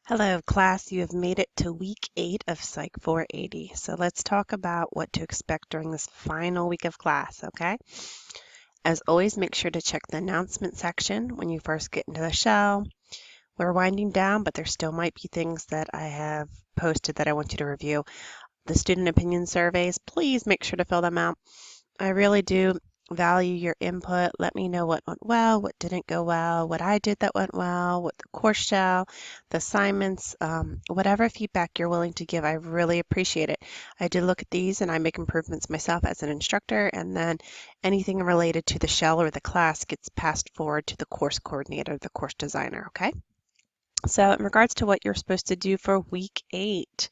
Hello, class. You have made it to week 8 of Psych 480. So let's talk about what to expect during this final week of class, okay? As always, make sure to check the announcement section when you first get into the shell. We're winding down, but there still might be things that I have posted that I want you to review. The student opinion surveys, please make sure to fill them out. I really do value your input. Let me know what went well, what didn't go well, what I did that went well, what the course shell, the assignments, whatever feedback you're willing to give, I really appreciate it. I do look at these and I make improvements myself as an instructor, and then anything related to the shell or the class gets passed forward to the course coordinator, the course designer, okay? So in regards to what you're supposed to do for week 8,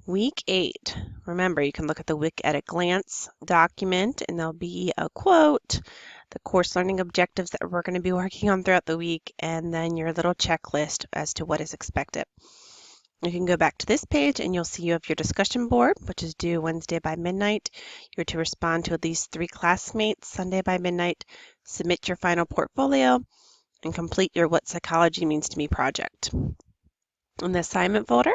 Week 8, remember you can look at the Week at a Glance document and there'll be a quote, the course learning objectives that we're going to be working on throughout the week, and then your little checklist as to what is expected. You can go back to this page and you'll see you have your discussion board, which is due Wednesday by midnight. You're to respond to at least 3 classmates Sunday by midnight, submit your final portfolio, and complete your What Psychology Means to Me project. In the assignment folder,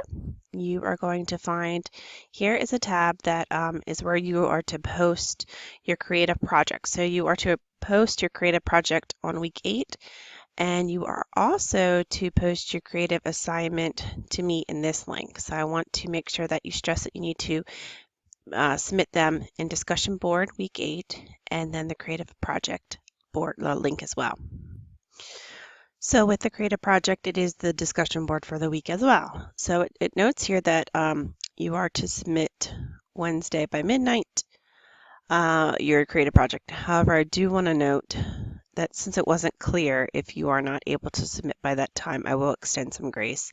you are going to find, here is a tab that is where you are to post your creative project. So you are to post your creative project on week 8, and you are also to post your creative assignment to me in this link. So I want to make sure that you stress that you need to submit them in discussion board week 8, and then the creative project board link as well. So with the creative project, it is the discussion board for the week as well. So it notes here that you are to submit Wednesday by midnight your creative project. However, I do want to note that since it wasn't clear, if you are not able to submit by that time, I will extend some grace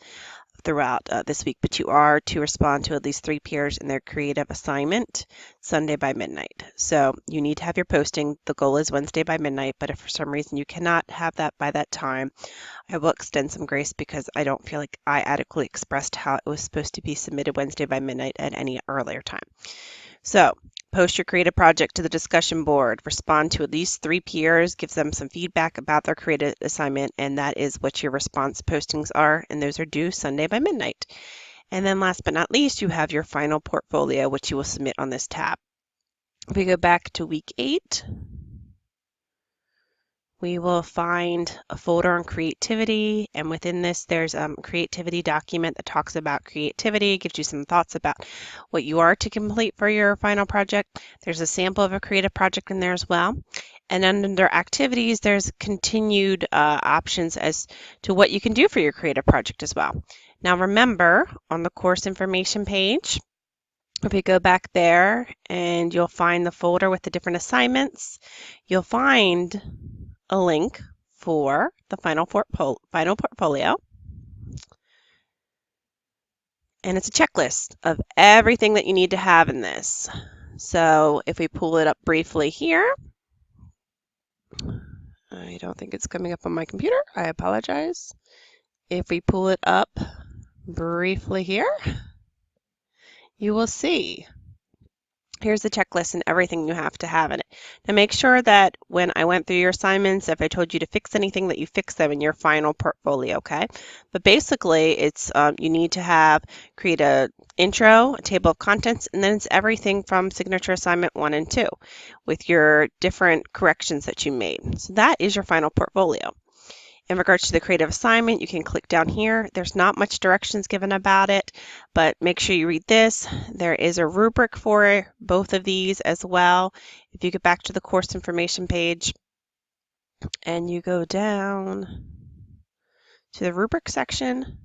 throughout this week, but you are to respond to at least 3 peers in their creative assignment Sunday by midnight. So you need to have your posting. The goal is Wednesday by midnight, but if for some reason you cannot have that by that time, I will extend some grace because I don't feel like I adequately expressed how it was supposed to be submitted Wednesday by midnight at any earlier time. So post your creative project to the discussion board, respond to at least 3 peers, give them some feedback about their creative assignment, and that is what your response postings are, and those are due Sunday by midnight. And then last but not least, you have your final portfolio, which you will submit on this tab. If we go back to week 8, we will find a folder on creativity, and within this there's a creativity document that talks about creativity, gives you some thoughts about what you are to complete for your final project. There's a sample of a creative project in there as well. And then under activities, there's continued options as to what you can do for your creative project as well. Now remember, on the course information page, if you go back there and you'll find the folder with the different assignments, you'll find a link for the final portfolio, and it's a checklist of everything that you need to have in this. So if we pull it up briefly here, I don't think it's coming up on my computer, I apologize. If we pull it up briefly here, you will see here's the checklist and everything you have to have in it. Now make sure that when I went through your assignments, if I told you to fix anything, that you fix them in your final portfolio, okay? But basically, it's you need to create a intro, a table of contents, and then it's everything from signature assignment 1 and 2 with your different corrections that you made. So that is your final portfolio. In regards to the creative assignment, you can click down here. There's not much directions given about it, but make sure you read this. There is a rubric for both of these as well. If you get back to the course information page and you go down to the rubric section,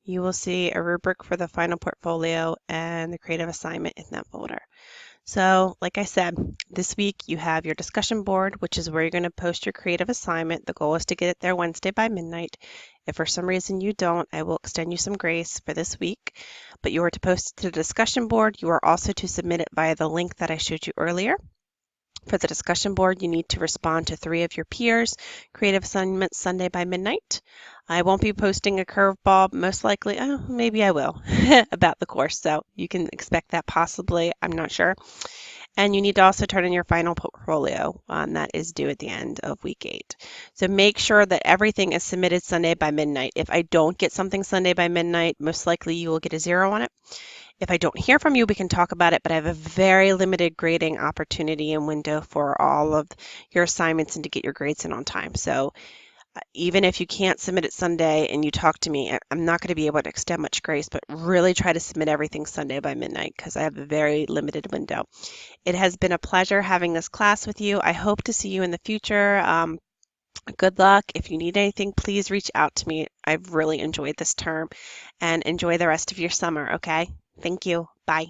you will see a rubric for the final portfolio and the creative assignment in that folder. So like I said, this week you have your discussion board, which is where you're going to post your creative assignment. The goal is to get it there Wednesday by midnight. If for some reason you don't, I will extend you some grace for this week, but you are to post it to the discussion board. You are also to submit it via the link that I showed you earlier. For the discussion board, you need to respond to 3 of your peers' creative assignments Sunday by midnight. I won't be posting a curveball, most likely, maybe I will, about the course, so you can expect that possibly, I'm not sure. And you need to also turn in your final portfolio that is due at the end of week 8. So make sure that everything is submitted Sunday by midnight. If I don't get something Sunday by midnight, most likely you will get a 0 on it. If I don't hear from you, we can talk about it, but I have a very limited grading opportunity and window for all of your assignments and to get your grades in on time. So even if you can't submit it Sunday and you talk to me, I'm not going to be able to extend much grace, but really try to submit everything Sunday by midnight because I have a very limited window. It has been a pleasure having this class with you. I hope to see you in the future. Good luck. If you need anything, please reach out to me. I've really enjoyed this term and enjoy the rest of your summer, okay? Thank you. Bye.